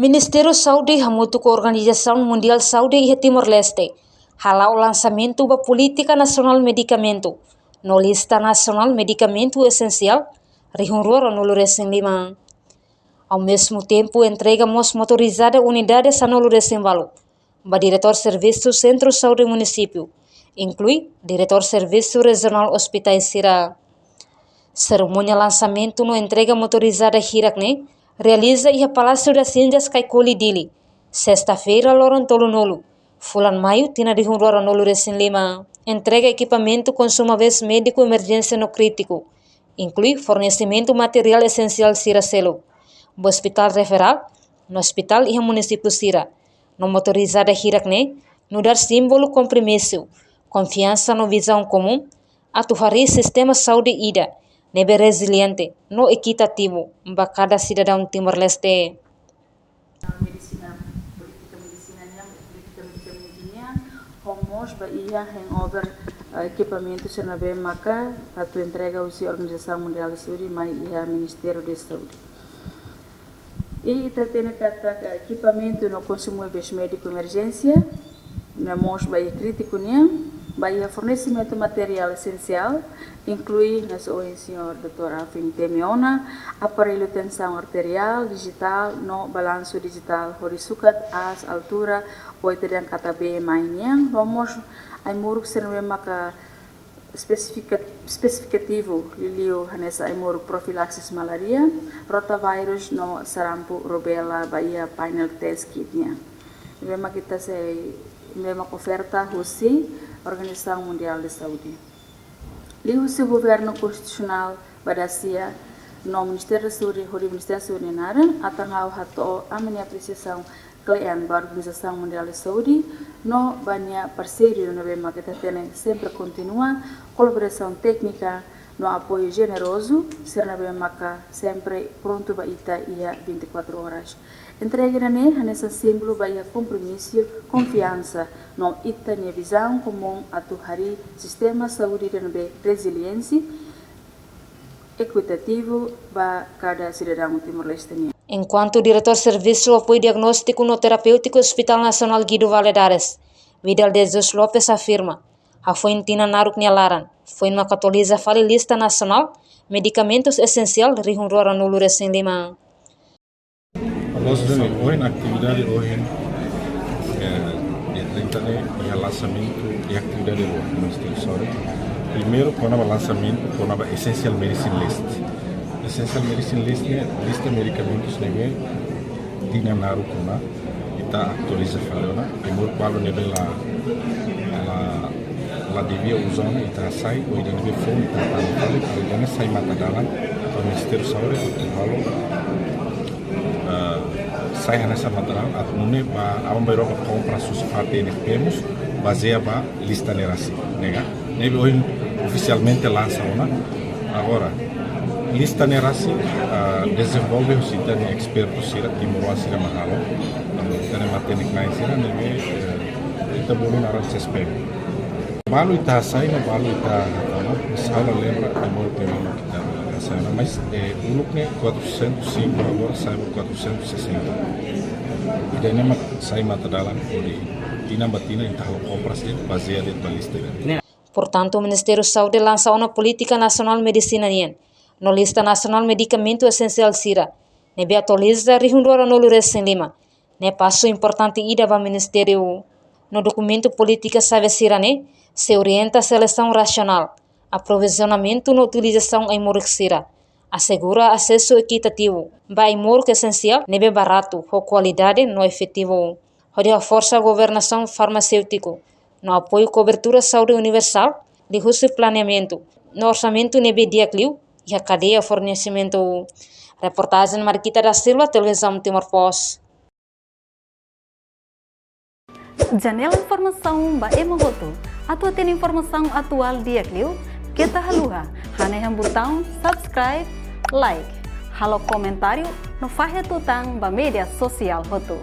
Ministério Saúde hamutu com a Organização Mundial Saúde e Timor-Leste halau lançamento da Política Nacional Medicamento no Lista Nacional Medicamento Essencial rihunrora no Recém-Lima. Ao mesmo tempo, entregamos motorizada unidades a no Recém-Valo, ba Diretor Serviço Centro Saúde Município, inclui Diretor Serviço Regional Hospitais Sira. Cerimônia lançamento no entrega motorizada Hirakne realiza e Palácio das Índias Kaikoli Dili, sexta-feira, Lorontolo Nolo, Fulan Maio, Tina de Hundora Nolo Recém-Lima. Entrega equipamento consumáveis médico emergência no crítico, inclui fornecimento material essencial Sira Selo, no Hospital Referal, no Hospital e Município Sira, no motorizada Hirakne, no dar símbolo compromisso, confiança no visão comum, atuari sistema saúde ida, nebe resiliente, no equitativo, para cada cidadão Timor-Leste. Política medicina homos bahia hangover equipamentos na BMACA para entrega à Organização Mundial de Saúde e ao Ministério da Saúde. E tem kata equipamento no consumo médico emergência, na mos bahia crítico bahia fornecimento material essencial, inclui nas o senhor Dr. Afin Temiona, aparelho tensão arterial, digital, no balanço digital, horisukat, as, altura, oito dan kata B mainnya, vamos ai muruk senwe maka spesifikativo lilio hanesa ai muruk profilaxis malaria, rotavirus no sarampu rubella bahia panel test kitnya. Memang kita memang oferta HUSI, Organização Mundial de Saúde. Liu se governo constitucional badasia no Ministério da Saúde, o Ministério da Saúde nara, atangau hato a minha apreciação klean ba Organização Mundial de Saúde, no banyak parceiro no bema kita tem sempre continua colaboração técnica no apoio generoso, ser na bema sempre pronto ba ita ia 24 horas. Entrega nessa símbolo bahia compromisso, confiança, no ita nia visão comum atuari sistema saúde dan resiliência equitativo para cada cidadão Timor-Leste. Enquanto Diretor Serviço Apoio Diagnóstico no Terapêutico Hospital Nacional Guido Valadares, Vidal de Jesus Lopes afirma, a foi tina naruk nialaran, foi uma catoliza fale lista nacional, medicamentos essencial rihunrora no Recém-Lima. Nós hoje na atividade hoje é lançamento e atividade hoje no Ministério. Primeiro, quando o lançamento, quando o Essential Medicine List. Essential Medicine List é lista de medicamentos que dina naru kuna kita atualiza falona. Primeiro, quando nebe la devia usar ita sai ou ita nebe phone ita anfali kalau jangan sai mata dalam o Ministério Saúde atau sai nessa material atune ba abang bairo ba compra susfate ne temos baseia ba lista nerasi nega nebe hoje oficialmente lança uma agora lista nerasi desenvolve o sistema experto sira timor sira mahalo tane matenik nai sira nebe kita boleh naran sespem balu ita sai no balu ita hatama sala lembra timor pemano kita sana, mas uluknya 405 agora sai 460 e daí nem sai mata dalam di tina batina entah compras de baseada de lista. Portanto, o Ministério Saúde lança uma política nacional medicina no lista nacional medicamento essencial Sira, nebe atualiza rihundora no Recém-Lima, ne passo importante ida para o Ministério. No documento política sabe Sira se orienta a seleção racional, aprovisionamento na utilização em Sira, assegura acesso equitativo, vai que essencial, nebe barato, com qualidade no efetivo. Onde a força a governação farmacêutico, no apoio cobertura saúde universal, de uso e planeamento, no orçamento nebe diacliu e a cadeia fornecimento. Reportagem Marquita da Silva, Televisão Timor-Post. Janela informação ba emogoto. Atua tem informação atual diacliu. Kita haluha, hanya yang botão subscribe, like, halo comentário no faixa tutang ba media sosial hotu.